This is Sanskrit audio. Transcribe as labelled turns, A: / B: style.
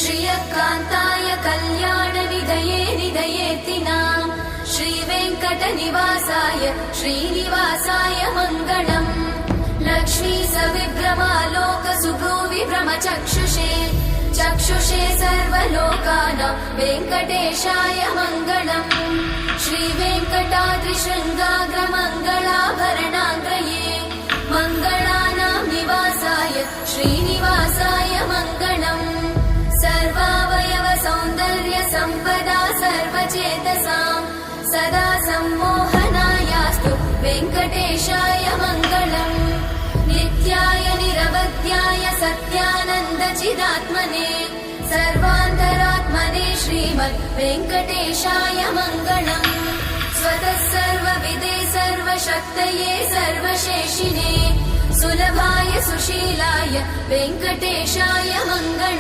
A: श्रियकान्ताय कल्याणनिधये निधयेतिनाम् श्रीवेङ्कटनिवासाय श्रीनिवासाय मङ्गलम्। लक्ष्मी सविभ्रमालोकसुभ्रूविभ्रमचक्षुषे चक्षुषे सर्वलोकानां वेङ्कटेशाय मङ्गलम्। श्रीवेङ्कटाद्रिशृङ्गाग्रमङ्गलाभरणाङ्गये मङ्गलानां निवासाय श्रीनिवासाय मङ्गलम्। सर्वावयव सौन्दर्य सम्पदा सर्वचेतसां सदा सम्मोहनायास्तु वेङ्कटेशाय मङ्गलम्। नित्याय निरवध्याय सत्यानन्दचिदात्मने सर्वान्तरात्मने श्रीमद् वेङ्कटेशाय मङ्गलम्। स्वतः सर्वविदे सर्वशक्तये सर्वशेषिने सुलभाय सुशीलाय वेङ्कटेशाय मङ्गलम्।